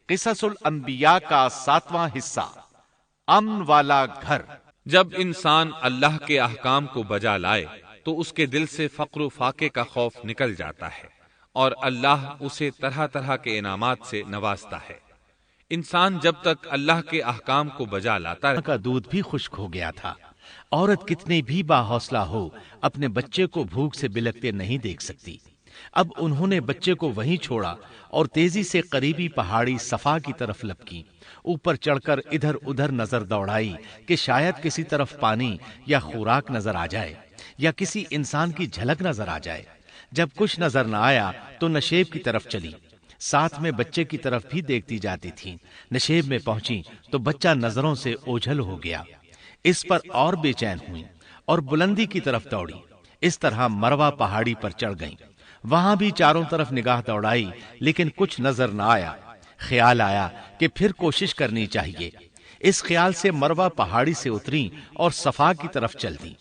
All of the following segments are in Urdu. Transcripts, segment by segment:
قصص الانبیاء کا 7واں حصہ، امن والا گھر۔ جب انسان اللہ کے احکام کو بجا لائے تو اس کے دل سے فقر و فاقے کا خوف نکل جاتا ہے اور اللہ اسے طرح طرح کے انعامات سے نوازتا ہے۔ انسان جب تک اللہ کے احکام کو بجا لاتا ہے کا دودھ بھی خشک ہو گیا تھا۔ عورت کتنی بھی باحوصلہ ہو اپنے بچے کو بھوک سے بلکتے نہیں دیکھ سکتی۔ اب انہوں نے بچے کو وہیں چھوڑا اور تیزی سے قریبی پہاڑی صفا کی طرف لپکی۔ اوپر چڑھ کر ادھر ادھر نظر دوڑائی کہ شاید کسی طرف پانی یا خوراک نظر آ جائے یا کسی انسان کی جھلک نظر آ جائے۔ جب کچھ نظر نہ آیا تو نشیب کی طرف چلی، ساتھ میں بچے کی طرف بھی دیکھتی جاتی تھی۔ نشیب میں پہنچی تو بچہ نظروں سے اوجھل ہو گیا۔ اس پر اور بے چین ہوئی اور بلندی کی طرف دوڑی۔ اس طرح مروہ پہاڑی پر چڑھ گئیں۔ وہاں بھی چاروں طرف نگاہ دوڑائی لیکن کچھ نظر نہ آیا۔ خیال آیا کہ پھر کوشش کرنی چاہیے۔ اس خیال سے مروہ پہاڑی سے اتری اور صفا کی طرف چل دی۔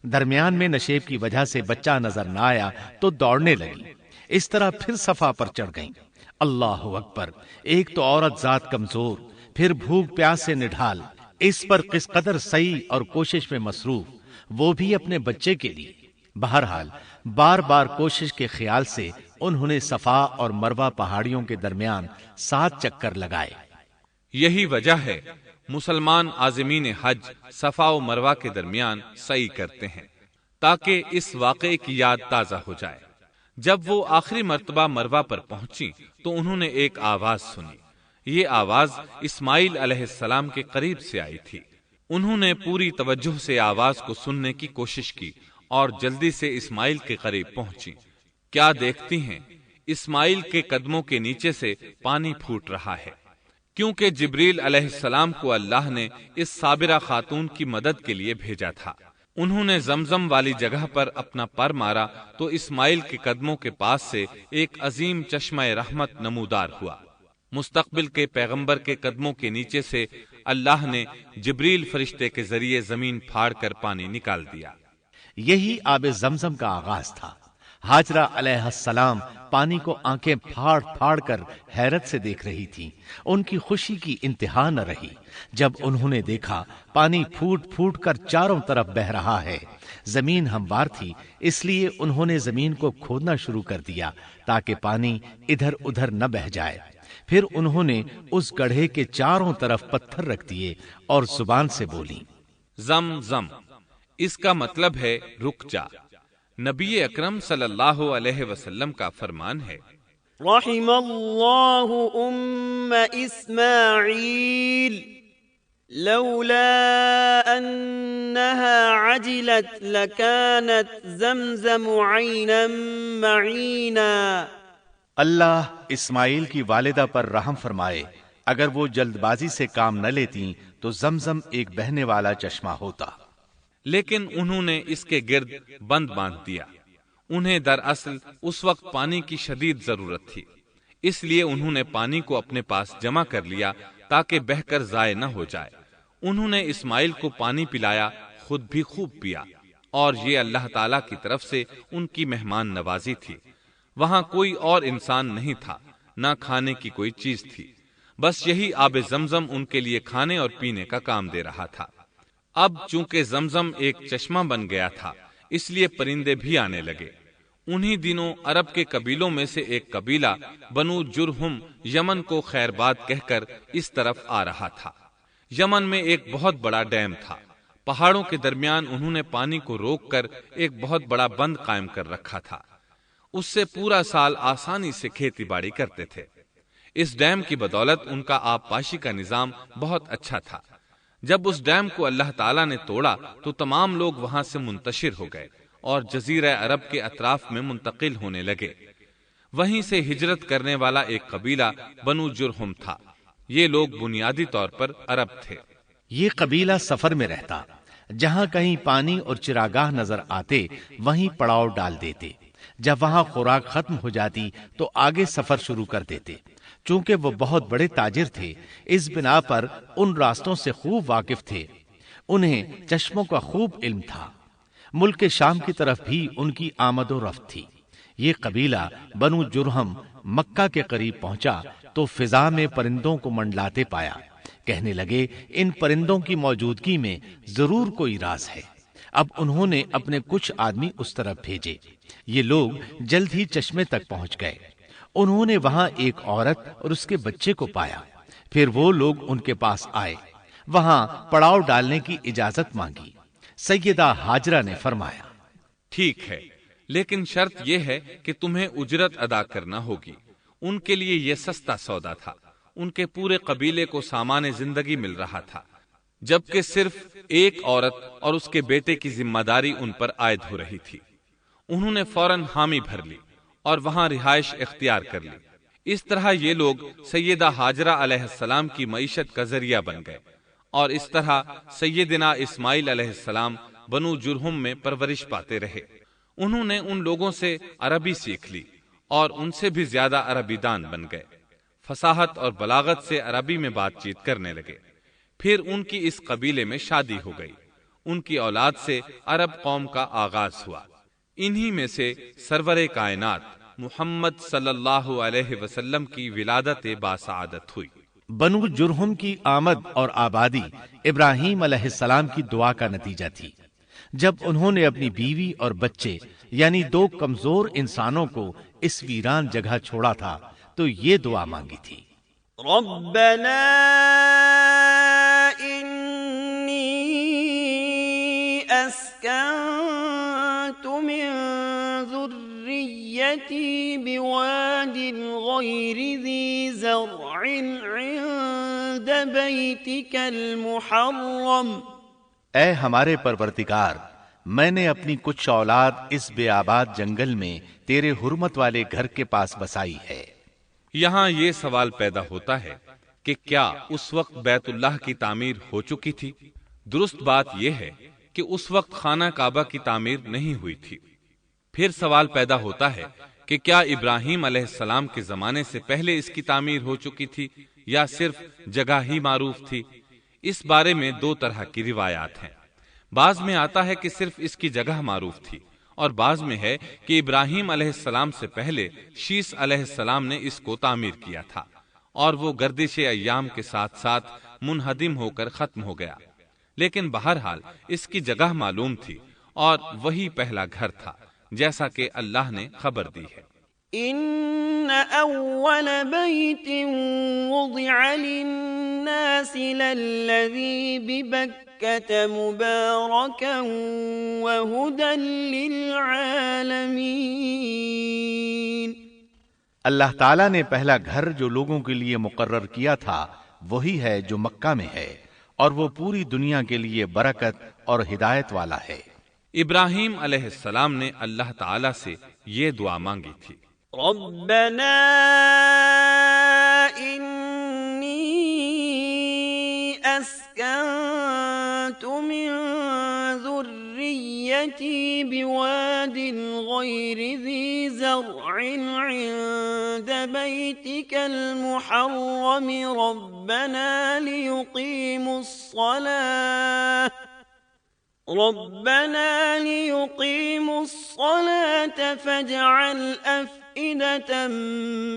درمیان میں نشیب کی وجہ سے بچہ نظر نہ آیا تو دوڑنے لگی۔ اس طرح پھر صفا پر چڑھ گئیں۔ اللہ اکبر! ایک تو عورت ذات کمزور، پھر بھوک پیاس سے نڈھال، اس پر کس قدر سعی اور کوشش میں مصروف، وہ بھی اپنے بچے کے لیے۔ بہرحال بار بار کوشش کے خیال سے انہوں نے صفا اور مروہ پہاڑیوں کے درمیان 7 چکر لگائے۔ یہی وجہ ہے مسلمان عازمین حج صفا و مروہ کے درمیان سعی کرتے ہیں تاکہ اس واقعے کی یاد تازہ ہو جائے۔ جب وہ آخری مرتبہ مروہ پر پہنچی تو انہوں نے ایک آواز سنی۔ یہ آواز اسماعیل علیہ السلام کے قریب سے آئی تھی۔ انہوں نے پوری توجہ سے آواز کو سننے کی کوشش کی اور جلدی سے اسماعیل کے قریب پہنچی۔ کیا دیکھتی ہیں؟ اسماعیل کے قدموں کے نیچے سے پانی پھوٹ رہا ہے، کیونکہ جبریل علیہ السلام کو اللہ نے اس صابرہ خاتون کی مدد کے لیے بھیجا تھا۔ انہوں نے زمزم والی جگہ پر اپنا پر مارا تو اسماعیل کے قدموں کے پاس سے ایک عظیم چشمہ رحمت نمودار ہوا۔ مستقبل کے پیغمبر کے قدموں کے نیچے سے اللہ نے جبریل فرشتے کے ذریعے زمین پھاڑ کر پانی نکال دیا۔ یہی آب زمزم کا آغاز تھا۔ ہاجرہ علیہ السلام پانی کو آنکھیں پھاڑ پھاڑ کر حیرت سے دیکھ رہی تھی۔ ان کی خوشی کی انتہا نہ رہی جب انہوں نے دیکھا پانی پھوٹ پھوٹ کر چاروں طرف بہ رہا ہے۔ زمین ہموار تھی، اس لیے انہوں نے زمین کو کھودنا شروع کر دیا تاکہ پانی ادھر ادھر نہ بہ جائے۔ پھر انہوں نے اس گڑھے کے چاروں طرف پتھر رکھ دیے اور زبان سے بولی، زم زم۔ اس کا مطلب ہے رک جا۔ نبی اکرم صلی اللہ علیہ وسلم کا فرمان ہے، رحم اللہ اسماعیل لولا انها عجلت لكانت زمزم عینا معینا۔ اللہ اسماعیل کی والدہ پر رحم فرمائے، اگر وہ جلد بازی سے کام نہ لیتی تو زمزم ایک بہنے والا چشمہ ہوتا۔ لیکن انہوں نے اس کے گرد بند باندھ دیا۔ انہیں دراصل اس وقت پانی کی شدید ضرورت تھی، اس لیے انہوں نے پانی کو اپنے پاس جمع کر لیا تاکہ بہہ کر ضائع نہ ہو جائے۔ انہوں نے اسماعیل کو پانی پلایا، خود بھی خوب پیا، اور یہ اللہ تعالی کی طرف سے ان کی مہمان نوازی تھی۔ وہاں کوئی اور انسان نہیں تھا، نہ کھانے کی کوئی چیز تھی، بس یہی آب زمزم ان کے لیے کھانے اور پینے کا کام دے رہا تھا۔ اب چونکہ زمزم ایک چشمہ بن گیا تھا، اس لیے پرندے بھی آنے لگے۔ انہی دنوں عرب کے قبیلوں میں سے ایک قبیلہ بنو جرہم یمن کو خیر باد کہہ کر اس طرف آ رہا تھا۔ یمن میں ایک بہت بڑا ڈیم تھا۔ پہاڑوں کے درمیان انہوں نے پانی کو روک کر ایک بہت بڑا بند قائم کر رکھا تھا۔ اس سے پورا سال آسانی سے کھیتی باڑی کرتے تھے۔ اس ڈیم کی بدولت ان کا آب پاشی کا نظام بہت اچھا تھا۔ جب اس ڈیم کو اللہ تعالیٰ نے توڑا تو تمام لوگ وہاں سے منتشر ہو گئے اور جزیرہ عرب کے اطراف میں منتقل ہونے لگے۔ وہیں سے ہجرت کرنے والا ایک قبیلہ بنو جرہم تھا۔ یہ لوگ بنیادی طور پر عرب تھے۔ یہ قبیلہ سفر میں رہتا، جہاں کہیں پانی اور چراگاہ نظر آتے وہیں پڑاؤ ڈال دیتے۔ جب وہاں خوراک ختم ہو جاتی تو آگے سفر شروع کر دیتے۔ چونکہ وہ بہت بڑے تاجر تھے، اس بنا پر ان راستوں سے خوب واقف تھے، انہیں چشموں کا خوب علم تھا۔ ملک شام کی طرف بھی ان کی آمد و رفت تھی۔ یہ قبیلہ بنو جرہم مکہ کے قریب پہنچا تو فضا میں پرندوں کو منڈلاتے پایا۔ کہنے لگے ان پرندوں کی موجودگی میں ضرور کوئی راز ہے۔ اب انہوں نے اپنے کچھ آدمی اس طرف بھیجے۔ یہ لوگ جلد ہی چشمے تک پہنچ گئے۔ انہوں نے وہاں ایک عورت اور اس کے بچے کو پایا۔ پھر وہ لوگ ان کے پاس آئے، وہاں پڑاؤ ڈالنے کی اجازت مانگی۔ سیدہ ہاجرہ نے فرمایا، ٹھیک ہے، لیکن شرط یہ ہے کہ تمہیں اجرت ادا کرنا ہوگی۔ ان کے لیے یہ سستا سودا تھا۔ ان کے پورے قبیلے کو سامان زندگی مل رہا تھا، جبکہ صرف ایک عورت اور اس کے بیٹے کی ذمہ داری ان پر عائد ہو رہی تھی۔ انہوں نے فوراً حامی بھر لی اور وہاں رہائش اختیار کر لی۔ اس طرح یہ لوگ سیدہ ہاجرہ علیہ السلام کی معیشت کا ذریعہ بن گئے، اور اس طرح سیدنا اسماعیل علیہ السلام بنو جرہم میں پرورش پاتے رہے۔ انہوں نے ان لوگوں سے عربی سیکھ لی اور ان سے بھی زیادہ عربی دان بن گئے۔ فصاحت اور بلاغت سے عربی میں بات چیت کرنے لگے۔ پھر ان کی اس قبیلے میں شادی ہو گئی۔ ان کی اولاد سے عرب قوم کا آغاز ہوا۔ انہی میں سے سرور کائنات محمد صلی اللہ علیہ وسلم کی ولادت باسعادت ہوئی۔ بنو جرہم کی آمد اور آبادی ابراہیم علیہ السلام کی دعا کا نتیجہ تھی۔ جب انہوں نے اپنی بیوی اور بچے یعنی دو کمزور انسانوں کو اس ویران جگہ چھوڑا تھا تو یہ دعا مانگی تھی، ربنا انی اسکنت من ذریتی بواد غیر ذی زرع عند بیتک المحرم۔ اے ہمارے پروردگار، میں نے اپنی کچھ اولاد اس بے آباد جنگل میں تیرے حرمت والے گھر کے پاس بسائی ہے۔ یہاں یہ سوال پیدا ہوتا ہے کہ کیا اس وقت بیت اللہ کی تعمیر ہو چکی تھی؟ درست بات یہ ہے کہ اس وقت خانہ کعبہ کی تعمیر نہیں ہوئی تھی۔ پھر سوال پیدا ہوتا ہے کہ کیا ابراہیم علیہ السلام کے زمانے سے پہلے اس کی تعمیر ہو چکی تھی یا صرف جگہ ہی معروف تھی؟ اس بارے میں دو طرح کی روایات ہیں۔ بعض میں آتا ہے کہ صرف اس کی جگہ معروف تھی، اور بعض میں ہے کہ ابراہیم علیہ السلام سے پہلے شیس علیہ السلام نے اس کو تعمیر کیا تھا، اور وہ گردش ایام کے ساتھ ساتھ منہدم ہو کر ختم ہو گیا۔ لیکن بہرحال اس کی جگہ معلوم تھی اور وہی پہلا گھر تھا، جیسا کہ اللہ نے خبر دی ہے۔ ان اول بیت وضع للناس للذی ببکۃ مبارکا وہدی للعالمین۔ اللہ تعالیٰ نے پہلا گھر جو لوگوں کے لیے مقرر کیا تھا وہی ہے جو مکہ میں ہے، اور وہ پوری دنیا کے لیے برکت اور ہدایت والا ہے۔ ابراہیم علیہ السلام نے اللہ تعالیٰ سے یہ دعا مانگی تھی، ربنا انی اسکنت من ذریتی بواد غیر ذی زرع عند بیتک المحرم ربنا لیقیموا الصلاة فاجعل أفئدة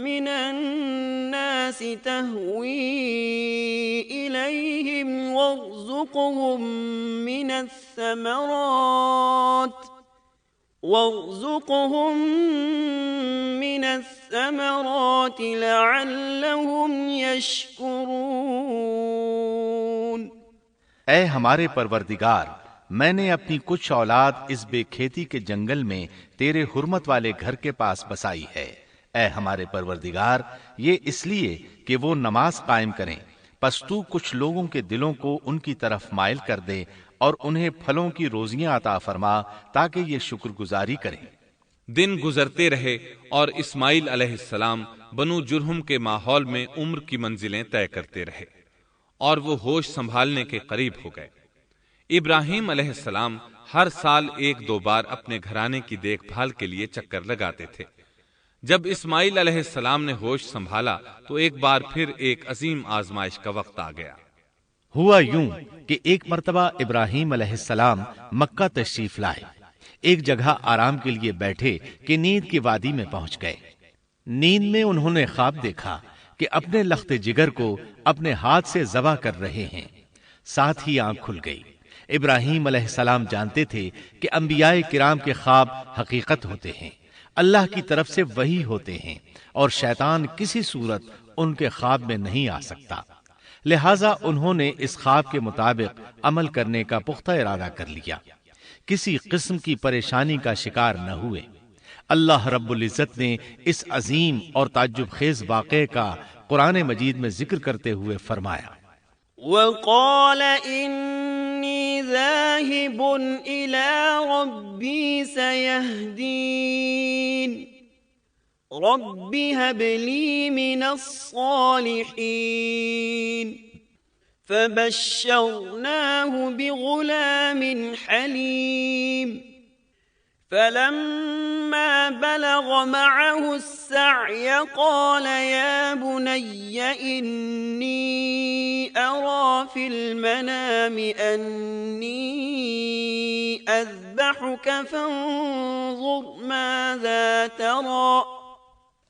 من الناس تهوي إليهم وارزقهم من الثمرات لعلهم يشكرون۔ اے ہمارے پروردگار، میں نے اپنی کچھ اولاد اس بے کھیتی کے جنگل میں تیرے حرمت والے گھر کے پاس بسائی ہے۔ اے ہمارے پروردگار، یہ اس لیے کہ وہ نماز قائم کریں، پس تو کچھ لوگوں کے دلوں کو ان کی طرف مائل کر دے اور انہیں پھلوں کی روزیاں عطا فرما تاکہ یہ شکر گزاری کریں۔ دن گزرتے رہے اور اسماعیل علیہ السلام بنو جرہم کے ماحول میں عمر کی منزلیں طے کرتے رہے، اور وہ ہوش سنبھالنے کے قریب ہو گئے۔ ابراہیم علیہ السلام ہر سال 1-2 بار اپنے گھرانے کی دیکھ بھال کے لیے چکر لگاتے تھے۔ جب اسماعیل علیہ السلام نے ہوش سنبھالا تو ایک بار پھر ایک عظیم آزمائش کا وقت آ گیا۔ ہوا یوں کہ ایک مرتبہ ابراہیم علیہ السلام مکہ تشریف لائے، ایک جگہ آرام کے لیے بیٹھے کہ نیند کی وادی میں پہنچ گئے۔ نیند میں انہوں نے خواب دیکھا کہ اپنے لخت جگر کو اپنے ہاتھ سے ذبح کر رہے ہیں، ساتھ ہی آنکھ کھل گئی۔ ابراہیم علیہ السلام جانتے تھے کہ انبیاء کرام کے خواب حقیقت ہوتے ہیں، اللہ کی طرف سے وحی ہوتے ہیں، اور شیطان کسی صورت ان کے خواب میں نہیں آ سکتا۔ لہٰذا انہوں نے اس خواب کے مطابق عمل کرنے کا پختہ ارادہ کر لیا، کسی قسم کی پریشانی کا شکار نہ ہوئے۔ اللہ رب العزت نے اس عظیم اور تعجب خیز واقعے کا قرآن مجید میں ذکر کرتے ہوئے فرمایا، وقال إني ذاهب إلى ربي سيهدين رب هب لي من الصالحين فبشرناه بغلام حليم فلما بلغ معه السعي قال يا بني إني أرى في المنام أني أذبحك فانظر ماذا ترى۔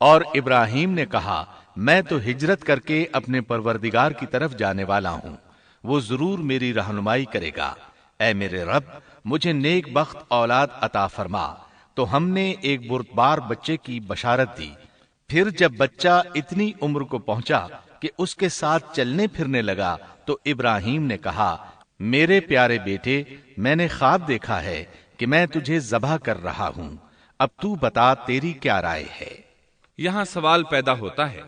اور ابراہیم نے کہا، میں تو ہجرت کر کے اپنے پروردگار کی طرف جانے والا ہوں، وہ ضرور میری رہنمائی کرے گا۔ اے میرے رب، مجھے نیک بخت اولاد عطا فرما۔ تو ہم نے ایک بردبار بچے کی بشارت دی۔ پھر جب بچہ اتنی عمر کو پہنچا کہ اس کے ساتھ چلنے پھرنے لگا تو ابراہیم نے کہا، میرے پیارے بیٹے، میں نے خواب دیکھا ہے کہ میں تجھے ذبح کر رہا ہوں، اب تو بتا تیری کیا رائے ہے؟ یہاں سوال پیدا ہوتا ہے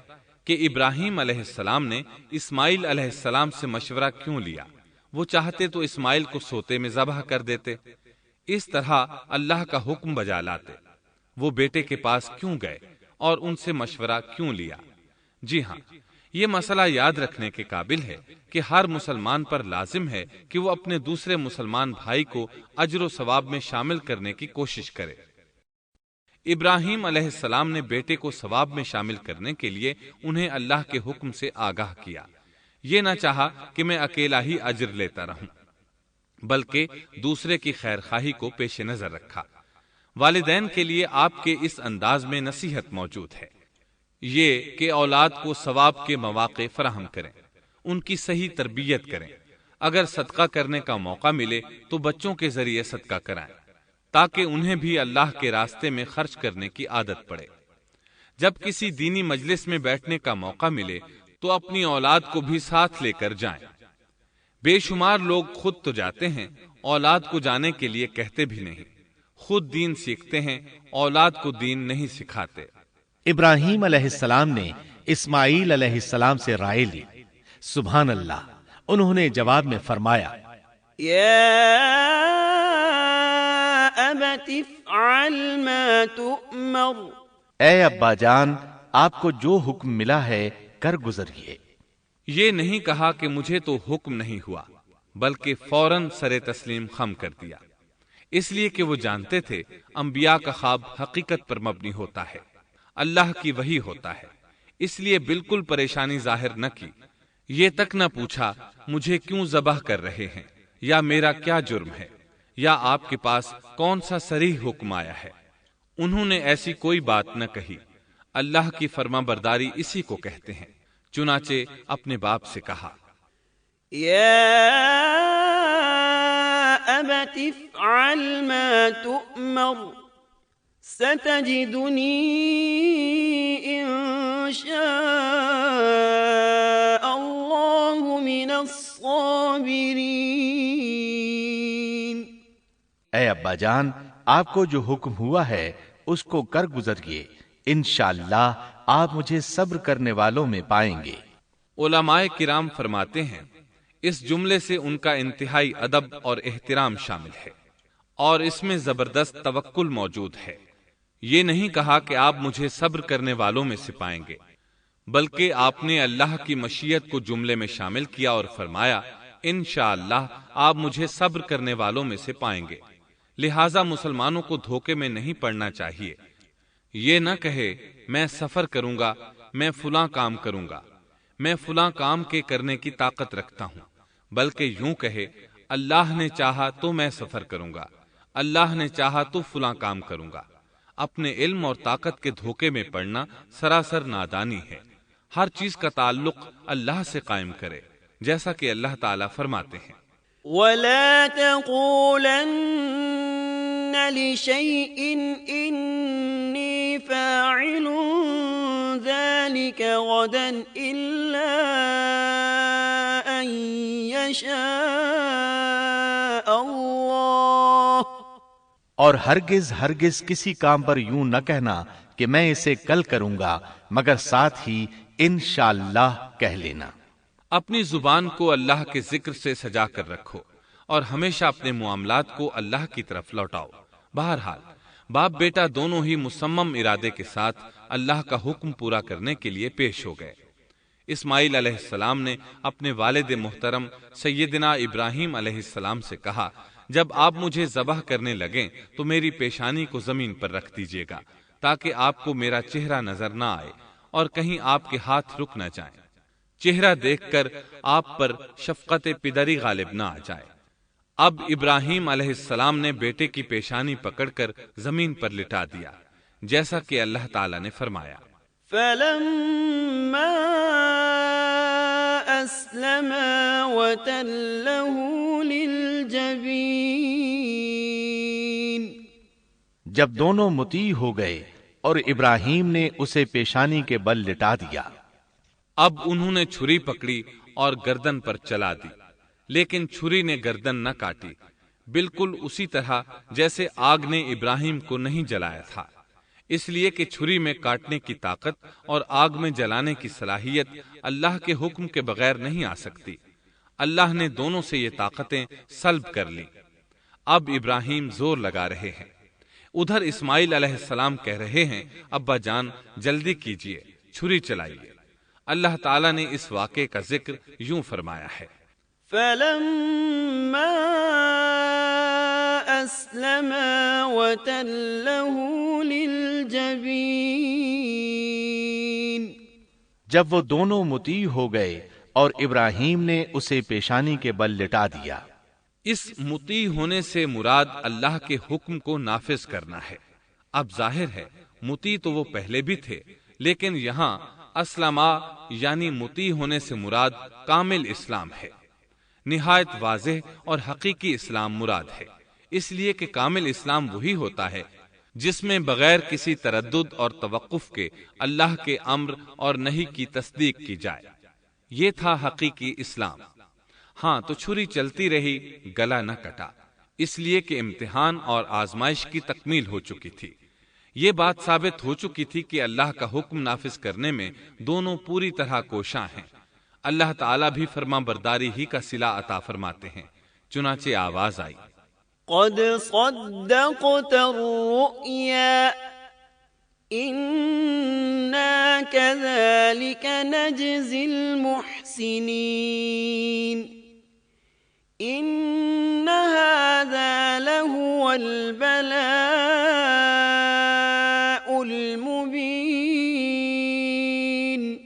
کہ ابراہیم علیہ السلام نے اسماعیل علیہ السلام سے مشورہ کیوں لیا؟ وہ چاہتے تو اسماعیل کو سوتے میں ذبح کر دیتے، اس طرح اللہ کا حکم بجا لاتے۔ وہ بیٹے کے پاس کیوں گئے اور ان سے مشورہ کیوں لیا؟ جی ہاں، یہ مسئلہ یاد رکھنے کے قابل ہے کہ ہر مسلمان پر لازم ہے کہ وہ اپنے دوسرے مسلمان بھائی کو اجر و ثواب میں شامل کرنے کی کوشش کرے۔ ابراہیم علیہ السلام نے بیٹے کو ثواب میں شامل کرنے کے لیے انہیں اللہ کے حکم سے آگاہ کیا۔ یہ نہ چاہا کہ میں اکیلا ہی اجر لیتا رہوں، بلکہ دوسرے کی خیر خواہی کو پیش نظر رکھا۔ والدین کے لیے آپ کے اس انداز میں نصیحت موجود ہے، یہ کہ اولاد کو ثواب کے مواقع فراہم کریں، ان کی صحیح تربیت کریں۔ اگر صدقہ کرنے کا موقع ملے تو بچوں کے ذریعے صدقہ کرائیں، تاکہ انہیں بھی اللہ کے راستے میں خرچ کرنے کی عادت پڑے۔ جب کسی دینی مجلس میں بیٹھنے کا موقع ملے تو اپنی اولاد کو بھی ساتھ لے کر جائیں۔ بے شمار لوگ خود تو جاتے ہیں، اولاد کو جانے کے لیے کہتے بھی نہیں، خود دین سیکھتے ہیں، اولاد کو دین نہیں سکھاتے۔ ابراہیم علیہ السلام نے اسماعیل علیہ السلام سے رائے لی۔ سبحان اللہ، انہوں نے جواب میں فرمایا، یا ابت افعل ما تؤمر۔ اے ابا جان، آپ کو جو حکم ملا ہے کر گزریے۔ یہ نہیں کہا کہ مجھے تو حکم نہیں ہوا، بلکہ فوراً سر تسلیم خم کر دیا، اس لیے کہ وہ جانتے تھے انبیاء کا خواب حقیقت پر مبنی ہوتا ہے، اللہ کی وحی ہوتا ہے، اس لیے بالکل پریشانی ظاہر نہ کی، یہ تک نہ پوچھا مجھے کیوں ذبح کر رہے ہیں، یا میرا کیا جرم ہے، یا آپ کے پاس کون سا صریح حکم آیا ہے۔ انہوں نے ایسی کوئی بات نہ کہی۔ اللہ کی فرما برداری اسی کو کہتے ہیں۔ چنانچہ اپنے باپ سے کہا، یا ابت افعل ما تؤمر ستجدنی ان شاء اللہ من الصابرین۔ اے ابا جان، آپ کو جو حکم ہوا ہے اس کو کر گزریے، انشاءاللہ آپ مجھے صبر کرنے والوں میں پائیں گے۔ علماء کرام فرماتے ہیں اس جملے سے ان کا انتہائی ادب اور احترام شامل ہے، اور اس میں زبردست توکل موجود ہے۔ یہ نہیں کہا کہ آپ مجھے صبر کرنے والوں میں سے پائیں گے، بلکہ آپ نے اللہ کی مشیت کو جملے میں شامل کیا اور فرمایا انشاءاللہ آپ مجھے صبر کرنے والوں میں سے پائیں گے۔ لہٰذا مسلمانوں کو دھوکے میں نہیں پڑنا چاہیے۔ یہ نہ کہے میں سفر کروں گا، میں فلاں کام کروں گا، میں فلاں کام کے کرنے کی طاقت رکھتا ہوں، بلکہ یوں کہے اللہ نے چاہا تو میں سفر کروں گا، اللہ نے چاہا تو فلاں کام کروں گا۔ اپنے علم اور طاقت کے دھوکے میں پڑنا سراسر نادانی ہے۔ ہر چیز کا تعلق اللہ سے قائم کرے، جیسا کہ اللہ تعالیٰ فرماتے ہیں وَلَا تَقُولَنَّ لِشَيْءٍ إِنِّي فَاعِلٌ ذَلِكَ غَدًا إِلَّا أَن يَشَاءَ اللَّهُ، اور ہرگز کسی کام پر یوں نہ کہنا کہ میں اسے کل کروں گا، مگر ساتھ ہی انشاءاللہ کہہ لینا۔ اپنی زبان کو اللہ کے ذکر سے سجا کر رکھو اور ہمیشہ اپنے معاملات کو اللہ کی طرف لوٹاؤ۔ بہرحال باپ بیٹا دونوں ہی مصمم ارادے کے ساتھ اللہ کا حکم پورا کرنے کے لیے پیش ہو گئے۔ اسماعیل علیہ السلام نے اپنے والد محترم سیدنا ابراہیم علیہ السلام سے کہا، جب آپ مجھے ذبح کرنے لگیں تو میری پیشانی کو زمین پر رکھ دیجیے گا تاکہ آپ کو میرا چہرہ نظر نہ آئے اور کہیں آپ کے ہاتھ رک نہ جائیں۔ چہرہ دیکھ کر آپ پر شفقت پدری غالب نہ آ جائے۔ اب ابراہیم علیہ السلام نے بیٹے کی پیشانی پکڑ کر زمین پر لٹا دیا، جیسا کہ اللہ تعالیٰ نے فرمایا۔ فَلَمَّا أَسْلَمَا وَتَلَّهُ لِلْجَبِينِ، جب دونوں مطیع ہو گئے اور ابراہیم نے اسے پیشانی کے بل لٹا دیا۔ اب انہوں نے چھری پکڑی اور گردن پر چلا دی، لیکن چھری نے گردن نہ کاٹی، بالکل اسی طرح جیسے آگ نے ابراہیم کو نہیں جلایا تھا، اس لیے کہ چھری میں کاٹنے کی طاقت اور آگ میں جلانے کی صلاحیت اللہ کے حکم کے بغیر نہیں آ سکتی۔ اللہ نے دونوں سے یہ طاقتیں سلب کر لی۔ اب ابراہیم زور لگا رہے ہیں، ادھر اسماعیل علیہ السلام کہہ رہے ہیں ابا جان جلدی کیجئے، چھری چلائیے۔ اللہ تعالیٰ نے اس واقعے کا ذکر یوں فرمایا ہے، فَلَمَّا أَسْلَمَا وَتَلَّهُ لِلْجَبِينِ، جب وہ دونوں مطیع ہو گئے اور ابراہیم نے اسے پیشانی کے بل لٹا دیا۔ اس مطیع ہونے سے مراد اللہ کے حکم کو نافذ کرنا ہے۔ اب ظاہر ہے مطیع تو وہ پہلے بھی تھے، لیکن یہاں اسلما یعنی مطیع ہونے سے مراد کامل اسلام ہے۔ نہایت واضح اور حقیقی اسلام مراد ہے، اس لیے کہ کامل اسلام وہی ہوتا ہے جس میں بغیر کسی تردد اور توقف کے اللہ کے امر اور نہی کی تصدیق کی جائے۔ یہ تھا حقیقی اسلام۔ ہاں تو چھری چلتی رہی، گلا نہ کٹا، اس لیے کہ امتحان اور آزمائش کی تکمیل ہو چکی تھی۔ یہ بات ثابت ہو چکی تھی کہ اللہ کا حکم نافذ کرنے میں دونوں پوری طرح کوشاں ہیں۔ اللہ تعالیٰ بھی فرما برداری ہی کا صلہ عطا فرماتے ہیں۔ چنانچہ آواز آئی، قد صدقت الرؤيا إنا كذلك نجزي المحسنين إن هذا لهو البلاء المبين،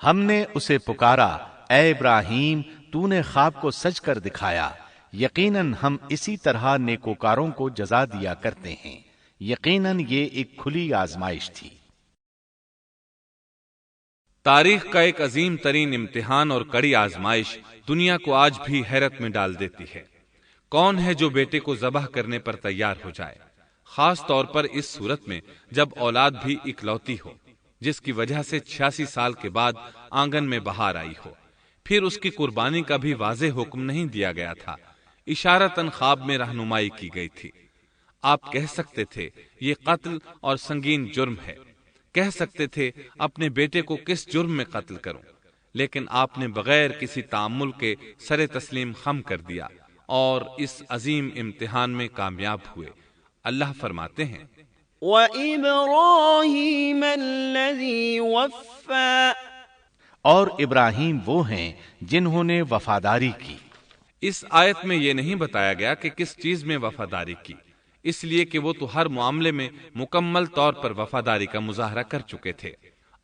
ہم نے اسے پکارا، اے ابراہیم تو نے خواب کو سچ کر دکھایا، یقیناً ہم اسی طرح نیکوکاروں کو جزا دیا کرتے ہیں۔ یقیناً یہ ایک کھلی آزمائش تھی۔ تاریخ کا ایک عظیم ترین امتحان اور کڑی آزمائش دنیا کو آج بھی حیرت میں ڈال دیتی ہے۔ کون ہے جو بیٹے کو ذبح کرنے پر تیار ہو جائے، خاص طور پر اس صورت میں جب اولاد بھی اکلوتی ہو، جس کی وجہ سے 86 سال کے بعد آنگن میں بہار آئی ہو۔ پھر اس کی قربانی کا بھی واضح حکم نہیں دیا گیا تھا، اشارتاً خواب میں رہنمائی کی گئی تھی۔ آپ کہہ سکتے تھے یہ قتل اور سنگین جرم ہے، کہہ سکتے تھے اپنے بیٹے کو کس جرم میں قتل کروں، لیکن آپ نے بغیر کسی تعامل کے سر تسلیم خم کر دیا اور اس عظیم امتحان میں کامیاب ہوئے۔ اللہ فرماتے ہیں، وَإِبْرَاهِيمَ الَّذِي وَفَّى، اور ابراہیم وہ ہیں جنہوں نے وفاداری کی۔ اس آیت میں یہ نہیں بتایا گیا کہ کس چیز میں وفاداری کی، اس لیے کہ وہ تو ہر معاملے میں مکمل طور پر وفاداری کا مظاہرہ کر چکے تھے۔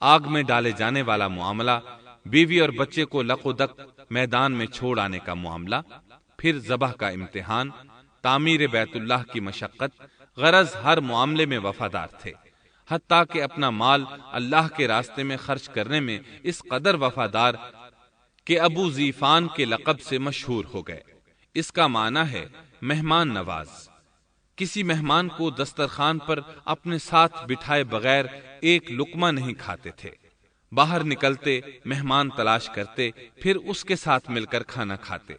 آگ میں ڈالے جانے والا معاملہ، بیوی اور بچے کو لق و دق میدان میں چھوڑ آنے کا معاملہ، پھر ذبح کا امتحان، تعمیر بیت اللہ کی مشقت، غرض ہر معاملے میں وفادار تھے، حتیٰ کہ اپنا مال اللہ کے راستے میں خرچ کرنے میں اس قدر وفادار کہ ابو زیفان کے لقب سے مشہور ہو گئے۔ اس کا معنی ہے مہمان نواز۔ کسی مہمان کو دسترخوان پر اپنے ساتھ بٹھائے بغیر ایک لقمہ نہیں کھاتے تھے، باہر نکلتے مہمان تلاش کرتے، پھر اس کے ساتھ مل کر کھانا کھاتے،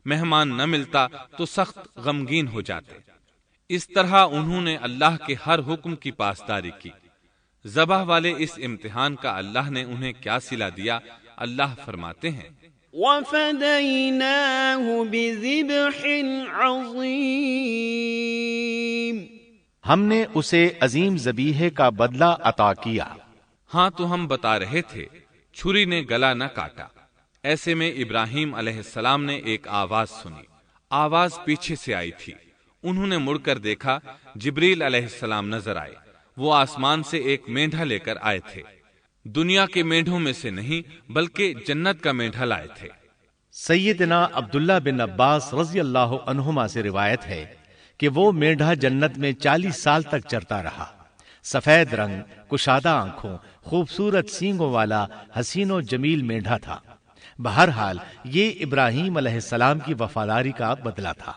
مہمان نہ ملتا تو سخت غمگین ہو جاتے۔ اس طرح انہوں نے اللہ کے ہر حکم کی پاسداری کی۔ ذبح والے اس امتحان کا اللہ نے انہیں کیا صلہ دیا؟ اللہ فرماتے ہیں وَفَدَيْنَاهُ بِذِبْحٍ عَظِيمٍ، ہم نے اسے عظیم ذبیحے کا بدلہ عطا کیا۔ ہاں تو ہم بتا رہے تھے چھری نے گلا نہ کاٹا۔ ایسے میں ابراہیم علیہ السلام نے ایک آواز سنی، آواز پیچھے سے آئی تھی۔ انہوں نے مڑ کر دیکھا، جبریل علیہ السلام نظر آئے۔ وہ آسمان سے ایک مینڈھا لے کر آئے تھے، دنیا کے مینڈھوں میں سے نہیں بلکہ جنت کا مینڈھا لائے تھے۔ سیدنا عبداللہ بن عباس رضی اللہ عنہما سے روایت ہے کہ وہ مینڈھا جنت میں 40 سال تک چرتا رہا۔ سفید رنگ، کشادہ آنکھوں، خوبصورت سینگوں والا حسین و جمیل مینڈھا تھا۔ بہرحال یہ ابراہیم علیہ السلام کی وفاداری کا بدلہ تھا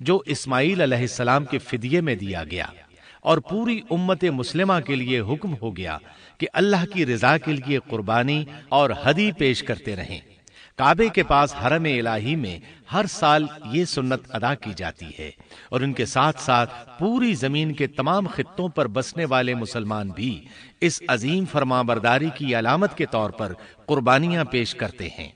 جو اسماعیل علیہ السلام کے فدیے میں دیا گیا، اور پوری امت مسلمہ کے لیے حکم ہو گیا کہ اللہ کی رضا کے لیے قربانی اور ہدی پیش کرتے رہیں۔ کعبے کے پاس حرم الہی میں ہر سال یہ سنت ادا کی جاتی ہے، اور ان کے ساتھ ساتھ پوری زمین کے تمام خطوں پر بسنے والے مسلمان بھی اس عظیم فرمانبرداری کی علامت کے طور پر قربانیاں پیش کرتے ہیں۔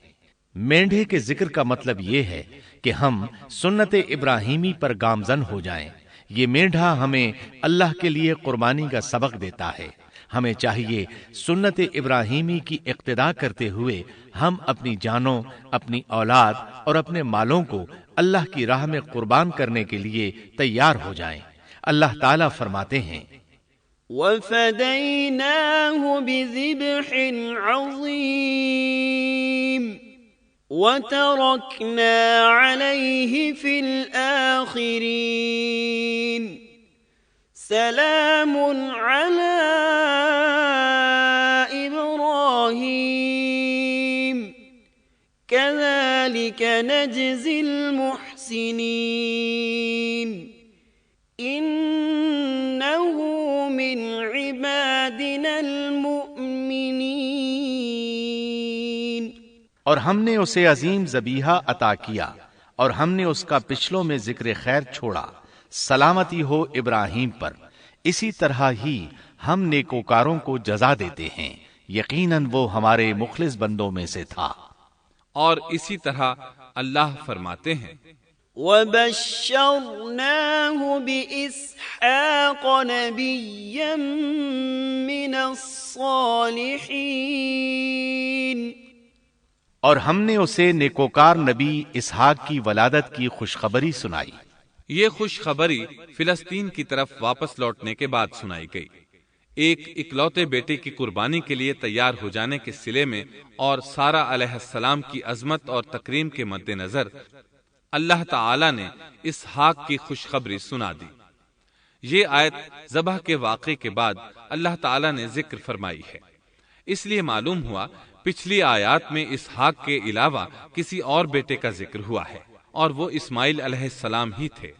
مینڈھے کے ذکر کا مطلب یہ ہے کہ ہم سنت ابراہیمی پر گامزن ہو جائیں۔ یہ مینڈھا ہمیں اللہ کے لیے قربانی کا سبق دیتا ہے۔ ہمیں چاہیے سنت ابراہیمی کی اقتدا کرتے ہوئے ہم اپنی جانوں، اپنی اولاد اور اپنے مالوں کو اللہ کی راہ میں قربان کرنے کے لیے تیار ہو جائیں۔ اللہ تعالیٰ فرماتے ہیں وَفَدَيْنَاهُ بِذِبْحٍ عَظِيمٍ وَتَرَكْنَا عَلَيْهِ فِي الْآخِرِينَ سَلَامٌ عَلَىٰ إِبْرَاهِيمَ كَذَلِكَ نَجْزِي الْمُحْسِنِينَ إِنَّهُ مِنْ عِبَادِنَا الْمُؤْمِنِينَ۔ اور ہم نے اسے عظیم ذبیحہ عطا کیا، اور ہم نے اس کا پچھلوں میں ذکر خیر چھوڑا۔ سلامتی ہو ابراہیم پر۔ اسی طرح ہی ہم نیکوکاروں کو جزا دیتے ہیں، یقیناً وہ ہمارے مخلص بندوں میں سے تھا۔ اور اسی طرح اللہ فرماتے ہیں وَبَشَّرْنَاهُ بِإِسْحَاقَ نَبِيًّا مِّنَ الصَّالِحِينَ، اور ہم نے اسے نیکوکار نبی اسحاق کی ولادت کی خوشخبری سنائی۔ یہ خوشخبری فلسطین کی طرف واپس لوٹنے کے بعد سنائی گئی۔ ایک اکلوتے بیٹے کی قربانی کے لیے تیار ہو جانے کے صلے میں اور سارہ علیہ السلام کی عظمت اور تکریم کے مد نظر اللہ تعالی نے اسحاق کی خوشخبری سنا دی۔ یہ آیت ذبح کے واقعے کے بعد اللہ تعالی نے ذکر فرمائی ہے، اس لیے معلوم ہوا پچھلی آیات میں اسحاق کے علاوہ کسی اور بیٹے کا ذکر ہوا ہے، اور وہ اسماعیل علیہ السلام ہی تھے،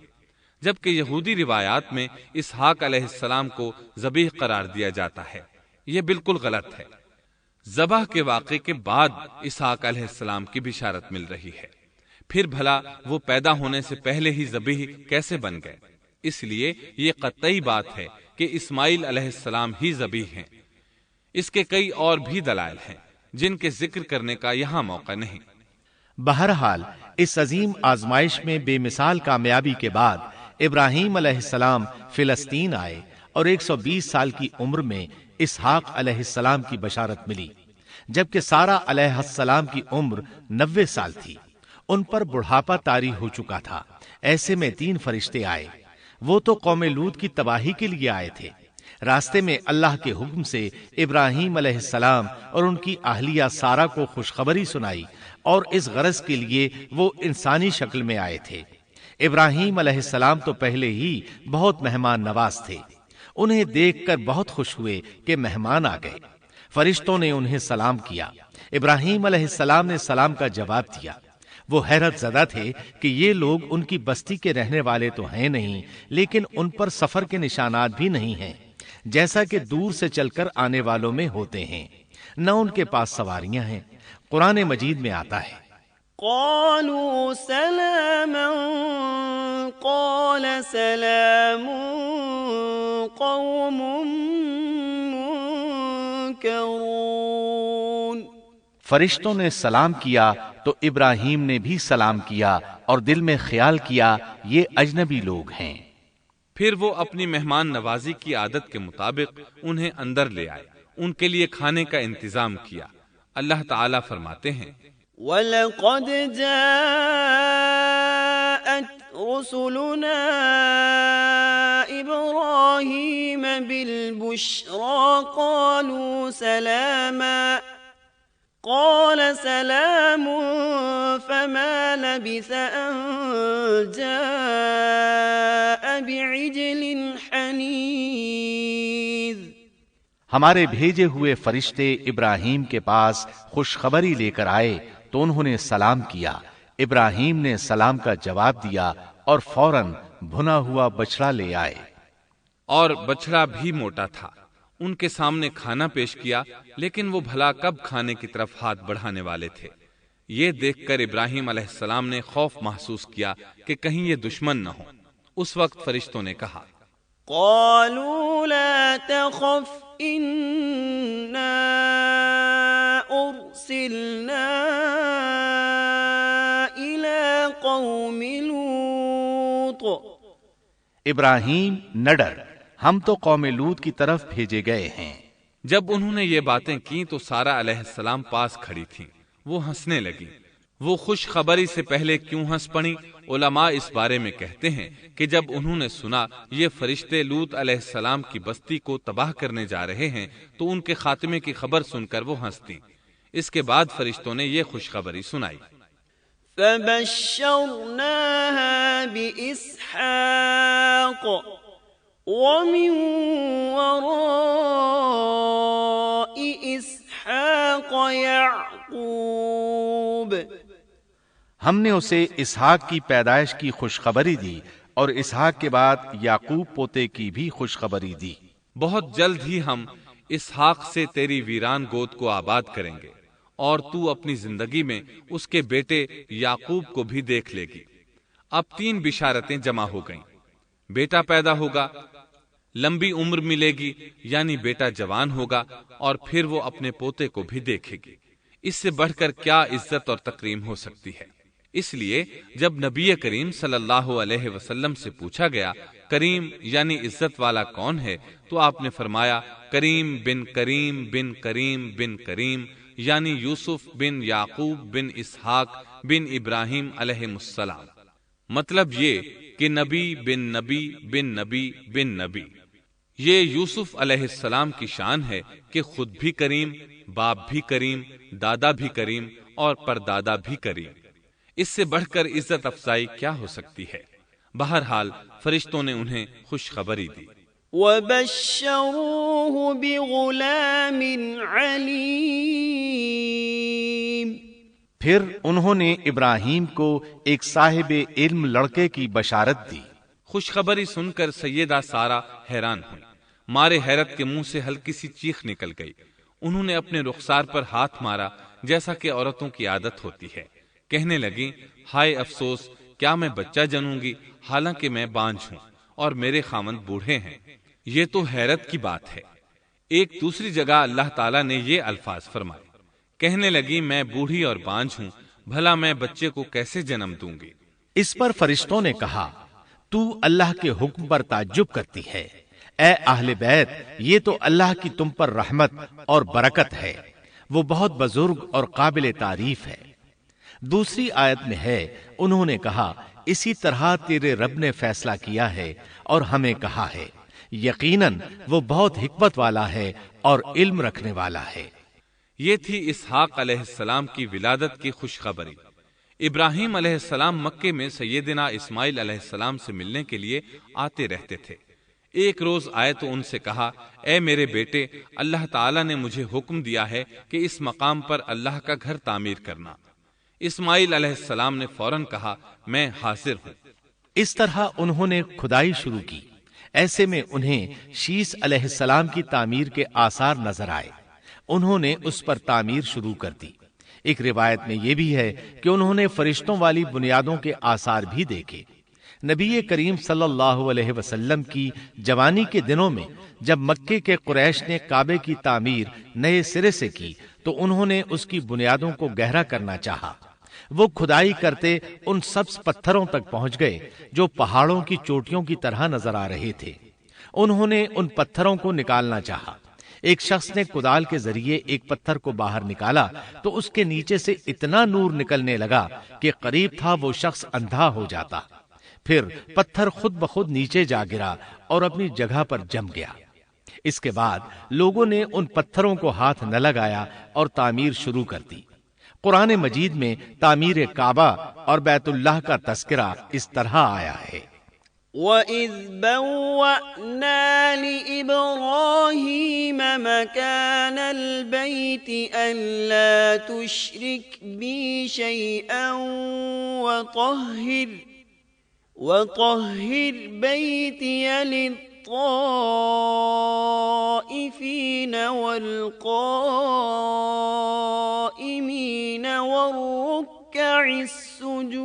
جبکہ یہودی روایات میں اسحاق علیہ السلام کو ذبیح قرار دیا جاتا ہے۔ یہ بالکل غلط ہے۔ ذبح کے واقعے کے بعد اسحاق علیہ السلام کی بشارت مل رہی ہے، پھر بھلا وہ پیدا ہونے سے پہلے ہی ذبیح کیسے بن گئے؟ اس لیے یہ قطعی بات ہے کہ اسماعیل علیہ السلام ہی ذبیح ہیں۔ اس کے کئی اور بھی دلائل ہیں جن کے ذکر کرنے کا یہاں موقع نہیں۔ بہرحال اس عظیم آزمائش میں بے مثال کامیابی کے بعد ابراہیم علیہ السلام فلسطین آئے، اور 120 سال کی عمر میں اسحاق علیہ السلام کی بشارت ملی، جبکہ سارہ علیہ السلام کی عمر 90 سال تھی۔ ان پر بڑھاپا طاری ہو چکا تھا۔ ایسے میں 3 فرشتے آئے، وہ تو قوم لوط کی تباہی کے لیے آئے تھے۔ راستے میں اللہ کے حکم سے ابراہیم علیہ السلام اور ان کی اہلیہ سارہ کو خوشخبری سنائی، اور اس غرض کے لیے وہ انسانی شکل میں آئے تھے۔ ابراہیم علیہ السلام تو پہلے ہی بہت مہمان نواز تھے، انہیں دیکھ کر بہت خوش ہوئے کہ مہمان آ گئے۔ فرشتوں نے انہیں سلام کیا۔ ابراہیم علیہ السلام نے سلام کا جواب دیا۔ وہ حیرت زدہ تھے کہ یہ لوگ ان کی بستی کے رہنے والے تو ہیں نہیں، لیکن ان پر سفر کے نشانات بھی نہیں ہیں، جیسا کہ دور سے چل کر آنے والوں میں ہوتے ہیں، نہ ان کے پاس سواریاں ہیں۔ قرآن مجید میں آتا ہے، قالوا سلاما قال سلام قوم منكرون۔ فرشتوں نے سلام کیا تو ابراہیم نے بھی سلام کیا اور دل میں خیال کیا یہ اجنبی لوگ ہیں۔ پھر وہ اپنی مہمان نوازی کی عادت کے مطابق انہیں اندر لے آئے، ان کے لیے کھانے کا انتظام کیا۔ اللہ تعالیٰ فرماتے ہیں، وَلَقَدْ جَاءَتْ رُسُلُنَا إِبْرَاهِيمَ بِالْبُشْرَى قَالُوا سَلَامًا قَالَ سَلَامٌ فَمَا لَبِثَ أَن جَاءَ بِعِجْلٍ حَنِيذٍ۔ ہمارے بھیجے ہوئے فرشتے ابراہیم کے پاس خوشخبری لے کر آئے تو انہوں نے سلام کیا۔ ابراہیم نے سلام کا جواب دیا اور فوراً بھنا ہوا بچڑا لے آئے، اور بچڑا بھی موٹا تھا۔ ان کے سامنے کھانا پیش کیا، لیکن وہ بھلا کب کھانے کی طرف ہاتھ بڑھانے والے تھے۔ یہ دیکھ کر ابراہیم علیہ السلام نے خوف محسوس کیا کہ کہیں یہ دشمن نہ ہو۔ اس وقت فرشتوں نے کہا، قالوا لا تخف إنا أرسلنا إلى قوم لوط۔ ابراہیم نہ ڈر، ہم تو قوم لوط کی طرف بھیجے گئے ہیں۔ جب انہوں نے یہ باتیں کی تو سارہ علیہ السلام پاس کھڑی تھیں، وہ ہنسنے لگی۔ وہ خوش خبری سے پہلے کیوں ہنس پڑی؟ علماء اس بارے میں کہتے ہیں کہ جب انہوں نے سنا یہ فرشتے لوط علیہ السلام کی بستی کو تباہ کرنے جا رہے ہیں تو ان کے خاتمے کی خبر سن کر وہ ہنستی۔ اس کے بعد فرشتوں نے یہ خوشخبری سنائی، فبشرناها بإسحاق ومن وراء إسحاق يعقوب۔ ہم نے اسے اسحاق کی پیدائش کی خوشخبری دی اور اسحاق کے بعد یعقوب پوتے کی بھی خوشخبری دی۔ بہت جلد ہی ہم اسحاق سے تیری ویران گود کو آباد کریں گے، اور تو اپنی زندگی میں اس کے بیٹے یعقوب کو بھی دیکھ لے گی۔ اب 3 بشارتیں جمع ہو گئیں، بیٹا پیدا ہوگا، لمبی عمر ملے گی یعنی بیٹا جوان ہوگا، اور پھر وہ اپنے پوتے کو بھی دیکھے گی۔ اس سے بڑھ کر کیا عزت اور تکریم ہو سکتی ہے؟ اس لیے جب نبی کریم صلی اللہ علیہ وسلم سے پوچھا گیا کریم یعنی عزت والا کون ہے، تو آپ نے فرمایا کریم بن کریم بن کریم بن کریم، یعنی یوسف بن یعقوب بن اسحاق بن ابراہیم علیہ السلام۔ مطلب یہ کہ نبی بن نبی بن نبی بن نبی۔ یہ یوسف علیہ السلام کی شان ہے کہ خود بھی کریم، باپ بھی کریم، دادا بھی کریم اور پردادا بھی کریم۔ اس سے بڑھ کر عزت افزائی کیا ہو سکتی ہے؟ بہرحال فرشتوں نے انہیں خوشخبری دی۔ وَبَشَّرُوهُ بِغُلَامٍ عَلِيمٍ۔ پھر انہوں نے ابراہیم کو ایک صاحب علم لڑکے کی بشارت دی۔ خوشخبری سن کر سیدہ سارہ حیران ہوئی، مارے حیرت کے منہ سے ہلکی سی چیخ نکل گئی۔ انہوں نے اپنے رخسار پر ہاتھ مارا جیسا کہ عورتوں کی عادت ہوتی ہے، کہنے لگی ہائے افسوس، کیا میں بچہ جنوں گی حالانکہ میں بانجھ ہوں اور میرے خاوند بوڑھے ہیں؟ یہ تو حیرت کی بات ہے۔ ایک دوسری جگہ اللہ تعالیٰ نے یہ الفاظ فرمائے، کہنے لگی میں بوڑھی اور بانجھ ہوں، بھلا میں بچے کو کیسے جنم دوں گی؟ اس پر فرشتوں نے کہا تو اللہ کے حکم پر تعجب کرتی ہے، اے اہل بیت، یہ تو اللہ کی تم پر رحمت اور برکت ہے، وہ بہت بزرگ اور قابل تعریف ہے۔ دوسری آیت میں ہے، انہوں نے کہا اسی طرح تیرے رب نے فیصلہ کیا ہے اور ہمیں کہا ہے، یقیناً وہ بہت حکمت والا ہے اور علم رکھنے والا ہے۔ یہ تھی اسحاق علیہ السلام کی ولادت کی خوشخبری۔ ابراہیم علیہ السلام مکے میں سیدنا اسماعیل علیہ السلام سے ملنے کے لیے آتے رہتے تھے۔ ایک روز آئے تو ان سے کہا، اے میرے بیٹے، اللہ تعالیٰ نے مجھے حکم دیا ہے کہ اس مقام پر اللہ کا گھر تعمیر کرنا۔ اسماعیل علیہ السلام نے فوراً کہا، میں حاضر ہوں۔ اس طرح انہوں نے کھدائی شروع کی۔ ایسے میں انہیں شیس علیہ السلام کی تعمیر کے آثار نظر آئے۔ انہوں نے اس پر تعمیر شروع کر دی۔ ایک روایت میں یہ بھی ہے کہ انہوں نے فرشتوں والی بنیادوں کے آثار بھی دیکھے۔ نبی کریم صلی اللہ علیہ وسلم کی جوانی کے دنوں میں جب مکے کے قریش نے کعبے کی تعمیر نئے سرے سے کی تو انہوں نے اس کی بنیادوں کو گہرا کرنا چاہا۔ وہ کھدائی کرتے ان سبز پتھروں تک پہنچ گئے جو پہاڑوں کی چوٹیوں کی طرح نظر آ رہے تھے۔ انہوں نے ان پتھروں کو نکالنا چاہا۔ ایک شخص نے کدال کے ذریعے ایک پتھر کو باہر نکالا تو اس کے نیچے سے اتنا نور نکلنے لگا کہ قریب تھا وہ شخص اندھا ہو جاتا۔ پھر پتھر خود بخود نیچے جا گرا اور اپنی جگہ پر جم گیا۔ اس کے بعد لوگوں نے ان پتھروں کو ہاتھ نہ لگایا اور تعمیر شروع کر دی۔ قرآن مجید میں تعمیر کعبہ اور بیت اللہ کا تذکرہ اس طرح آیا ہے، وَإِذْ بَوَّأْنَا لِإِبْرَاهِيمَ مَكَانَ الْبَيْتِ أَلَّا تُشْرِكْ بِي شَيْئًا وَطَهِّرْ بَيْتِيَ لِلطَّائِفِينَ وَالْقَائِمِينَ وَالرُّكَّعِ السُّجُودِ۔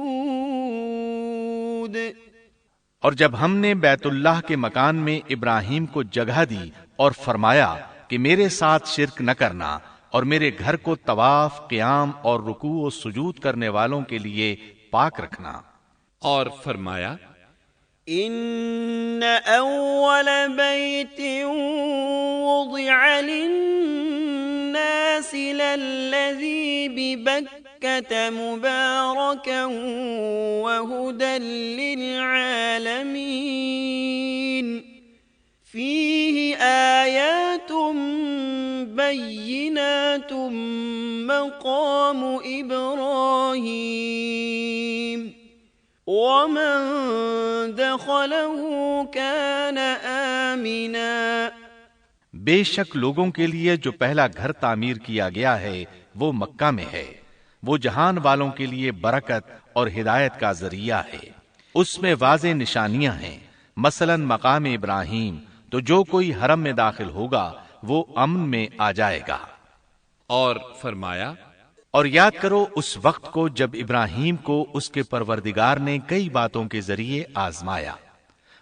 اور جب ہم نے بیت اللہ کے مکان میں ابراہیم کو جگہ دی اور فرمایا کہ میرے ساتھ شرک نہ کرنا اور میرے گھر کو طواف، قیام اور رکوع و سجود کرنے والوں کے لیے پاک رکھنا، اور فرمایا، ان اول بیت وضع للناس للذی ببکۃ مبارکا وہدی للعالمین فیہ آیات بینات مقام ابراہیم ومن دخلہ کان آمنا۔ بے شک لوگوں کے لیے جو پہلا گھر تعمیر کیا گیا ہے وہ مکہ میں ہے، وہ جہان والوں کے لیے برکت اور ہدایت کا ذریعہ ہے۔ اس میں واضح نشانیاں ہیں، مثلا مقام ابراہیم، تو جو کوئی حرم میں داخل ہوگا وہ امن میں آ جائے گا۔ اور فرمایا، اور یاد کرو اس وقت کو جب ابراہیم کو اس کے پروردگار نے کئی باتوں کے ذریعے آزمایا،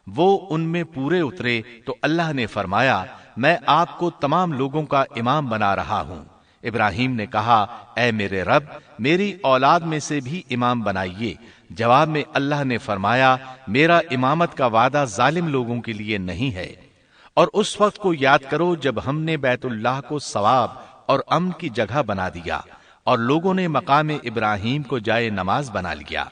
وہ ان میں پورے اترے تو اللہ نے فرمایا، میں آپ کو تمام لوگوں کا امام بنا رہا ہوں۔ ابراہیم نے کہا، اے میرے رب، میری اولاد میں سے بھی امام بنائیے۔ جواب میں اللہ نے فرمایا، میرا امامت کا وعدہ ظالم لوگوں کے لیے نہیں ہے۔ اور اس وقت کو یاد کرو جب ہم نے بیت اللہ کو ثواب اور امن کی جگہ بنا دیا اور لوگوں نے مقام ابراہیم کو جائے نماز بنا لیا۔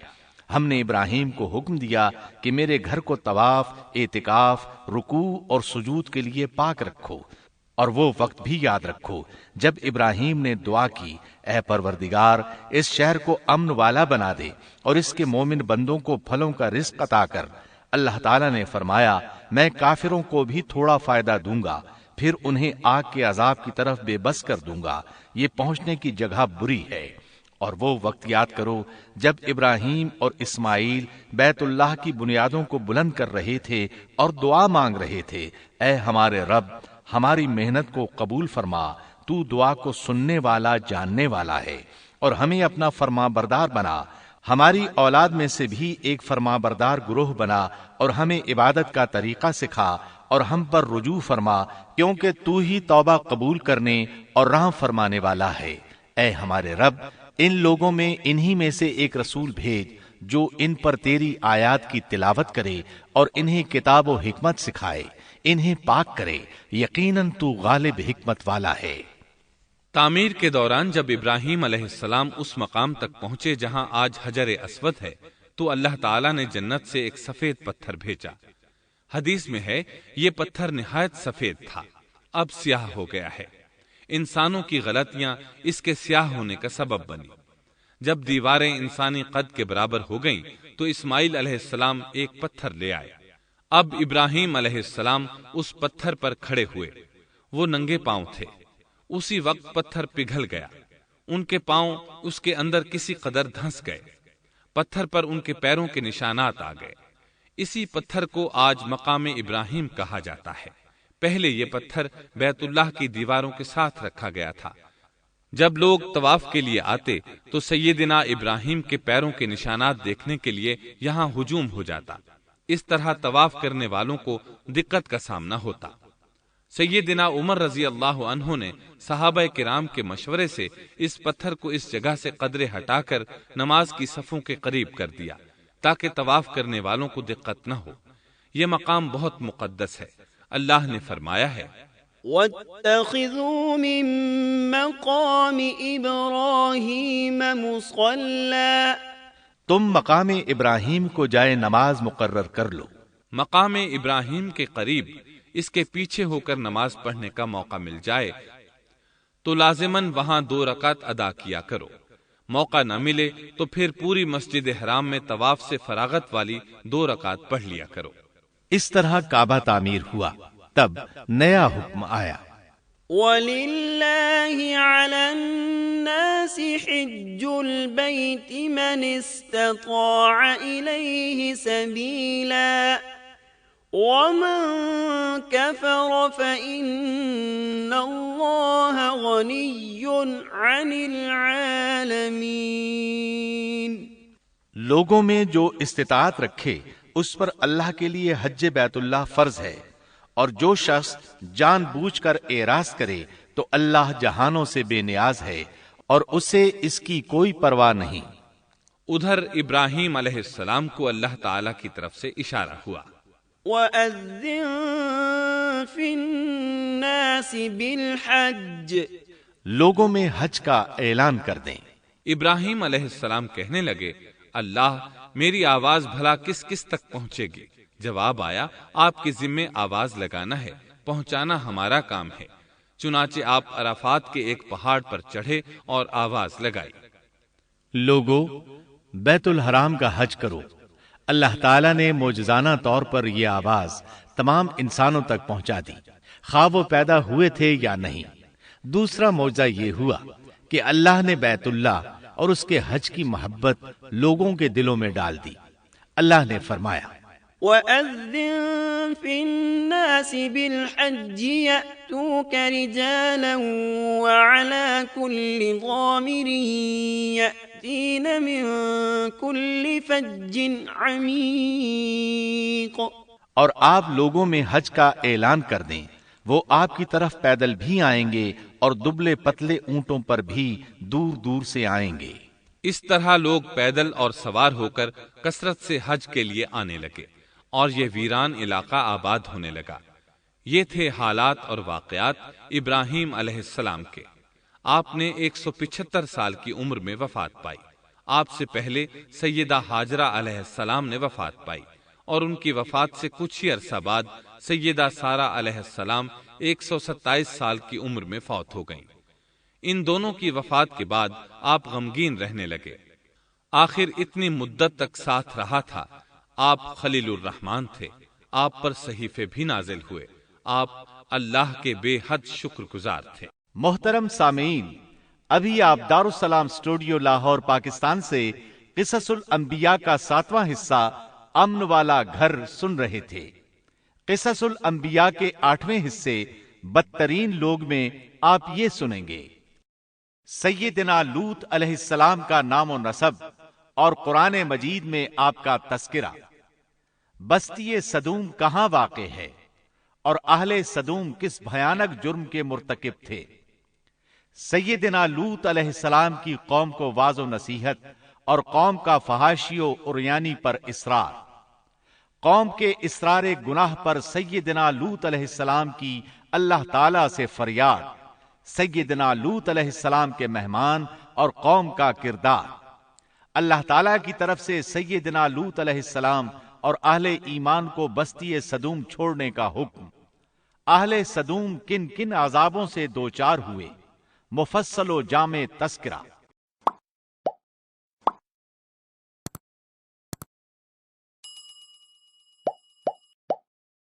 ہم نے ابراہیم کو حکم دیا کہ میرے گھر کو طواف، اعتکاف، رکوع اور سجود کے لیے پاک رکھو، اور وہ وقت بھی یاد رکھو جب ابراہیم نے دعا کی، اے پروردگار، اس شہر کو امن والا بنا دے اور اس کے مومن بندوں کو پھلوں کا رزق عطا کر۔ اللہ تعالیٰ نے فرمایا، میں کافروں کو بھی تھوڑا فائدہ دوں گا، پھر انہیں آگ کے عذاب کی طرف بے بس کر دوں گا، یہ پہنچنے کی جگہ بری ہے۔ اور وہ وقت یاد کرو جب ابراہیم اور اسماعیل بیت اللہ کی بنیادوں کو بلند کر رہے تھے اور دعا مانگ رہے تھے، اے ہمارے رب، ہماری محنت کو قبول فرما، تو دعا کو سننے والا، جاننے والا ہے، اور ہمیں اپنا فرما بردار بنا، ہماری اولاد میں سے بھی ایک فرما بردار گروہ بنا، اور ہمیں عبادت کا طریقہ سکھا، اور ہم پر رجوع فرما، کیونکہ تو ہی توبہ قبول کرنے اور رحم فرمانے والا ہے۔ اے ہمارے رب، ان لوگوں میں انہی میں سے ایک رسول بھیج جو ان پر تیری آیات کی تلاوت کرے اور انہیں کتاب و حکمت سکھائے، انہیں پاک کرے، یقیناً تو غالب حکمت والا ہے۔ تعمیر کے دوران جب ابراہیم علیہ السلام اس مقام تک پہنچے جہاں آج حجر اسود ہے تو اللہ تعالیٰ نے جنت سے ایک سفید پتھر بھیجا۔ حدیث میں ہے یہ پتھر نہایت سفید تھا، اب سیاہ ہو گیا ہے۔ انسانوں کی غلطیاں اس کے سیاہ ہونے کا سبب بنی۔ جب دیواریں انسانی قد کے برابر ہو گئیں تو اسماعیل علیہ السلام ایک پتھر لے آئے۔ اب ابراہیم علیہ السلام اس پتھر پر کھڑے ہوئے، وہ ننگے پاؤں تھے۔ اسی وقت پتھر پگھل گیا، ان کے پاؤں اس کے اندر کسی قدر دھنس گئے، پتھر پر ان کے پیروں کے نشانات آ گئے۔ اسی پتھر کو آج مقام ابراہیم کہا جاتا ہے۔ پہلے یہ پتھر بیت اللہ کی دیواروں کے ساتھ رکھا گیا تھا۔ جب لوگ طواف کے لیے آتے تو سیدنا ابراہیم کے پیروں کے نشانات دیکھنے کے لیے یہاں ہجوم ہو جاتا۔ اس طرح طواف کرنے والوں کو دقت کا سامنا ہوتا۔ سیدنا عمر رضی اللہ عنہ نے صحابہ کرام کے مشورے سے اس پتھر کو اس جگہ سے قدرے ہٹا کر نماز کی صفوں کے قریب کر دیا تاکہ طواف کرنے والوں کو دقت نہ ہو۔ یہ مقام بہت مقدس ہے۔ اللہ نے فرمایا ہے وَاتَّخِذُوا مِن مَّقَامِ إِبْرَاهِيمَ مُصَلًّى، تم مقام ابراہیم کو جائے نماز مقرر کر لو۔ مقام ابراہیم کے قریب اس کے پیچھے ہو کر نماز پڑھنے کا موقع مل جائے تو لازماً وہاں 2 رکعت ادا کیا کرو۔ موقع نہ ملے تو پھر پوری مسجد حرام میں طواف سے فراغت والی 2 رکعت پڑھ لیا کرو۔ اس طرح کعبہ تعمیر ہوا، تب نیا حکم آیا۔ وَلِلَّهِ عَلَى النَّاسِ حِجُّ الْبَيْتِ مَنِ اسْتَطَاعَ إِلَيْهِ سَبِيلًا وَمَن كَفَرَ فَإِنَّ اللَّهَ غَنِيٌّ عَنِ الْعَالَمِينَ۔ لوگوں میں جو استطاعت رکھے اس پر اللہ کے لیے حج بیت اللہ فرض ہے، اور جو شخص جان بوجھ کر اعراض کرے تو اللہ جہانوں سے بے نیاز ہے اور اسے اس کی کوئی پرواہ نہیں۔ ادھر ابراہیم علیہ السلام کو اللہ تعالی کی طرف سے اشارہ ہوا، وَأَذِّن فِي النَّاسِ بِالْحَجِّ، لوگوں میں حج کا اعلان کر دیں۔ ابراہیم علیہ السلام کہنے لگے، اللہ میری آواز بھلا کس کس تک پہنچے گی؟ جواب آیا، آپ کے ذمے آواز لگانا ہے، پہنچانا ہمارا کام ہے۔ چنانچہ آپ عرفات کے ایک پہاڑ پر چڑھے اور آواز لگائی، لوگو بیت الحرام کا حج کرو۔ اللہ تعالیٰ نے معجزانہ طور پر یہ آواز تمام انسانوں تک پہنچا دی، خواہ وہ پیدا ہوئے تھے یا نہیں۔ دوسرا معجزہ یہ ہوا کہ اللہ نے بیت اللہ اور اس کے حج کی محبت لوگوں کے دلوں میں ڈال دی۔ اللہ نے فرمایا، وَأَذِّن فِي النَّاسِ بِالْحَجِّ يَأْتُوكَ رِجَالًا وَعَلَى كُلِّ ضَامِرٍ يَأْتِينَ مِن كُلِّ فَجٍّ عَمِيقٍ۔ اور آپ لوگوں میں حج کا اعلان کر دیں، وہ آپ کی طرف پیدل بھی آئیں گے اور دبلے پتلے اونٹوں پر بھی دور دور سے آئیں گے۔ اس طرح لوگ پیدل اور سوار ہو کر کثرت سے حج کے لیے آنے لگے اور یہ ویران علاقہ آباد ہونے لگا۔ یہ تھے حالات اور واقعات ابراہیم علیہ السلام کے۔ آپ نے 175 سال کی عمر میں وفات پائی۔ آپ سے پہلے سیدہ ہاجرہ علیہ السلام نے وفات پائی، اور ان کی وفات سے کچھ ہی عرصہ بعد سیدہ سارہ علیہ السلام 127 سال کی عمر میں فوت ہو گئیں۔ ان دونوں کی وفات کے بعد آپ غمگین رہنے لگے۔ آخر اتنی مدت تک ساتھ رہا تھا۔ آپ خلیل الرحمن تھے، آپ پر صحیفے بھی نازل ہوئے، آپ اللہ کے بے حد شکر گزار تھے۔ محترم سامعین، ابھی آپ دارالسلام اسٹوڈیو لاہور پاکستان سے قصص الانبیاء کا 7واں حصہ امن والا گھر سن رہے تھے۔ قصص الانبیاء کے 8ویں حصے بدترین لوگ میں آپ یہ سنیں گے، سیدنا لوط علیہ السلام کا نام و نسب اور قرآن مجید میں آپ کا تذکرہ، بستی صدوم کہاں واقع ہے اور اہل صدوم کس بھیانک جرم کے مرتکب تھے، سیدنا لوط علیہ السلام کی قوم کو واعظ و نصیحت اور قوم کا فحاشی و عریانی پر اصرار، قوم کے اصرار گناہ پر سیدنا لوط علیہ السلام کی اللہ تعالی سے فریاد، سیدنا لوط علیہ السلام کے مہمان اور قوم کا کردار۔ اللہ تعالیٰ کی طرف سے سیدنا لوط علیہ السلام اور اہل ایمان کو بستی سدوم چھوڑنے کا حکم۔ اہل سدوم کن کن عذابوں سے دوچار ہوئے، مفصل و جامع تذکرہ۔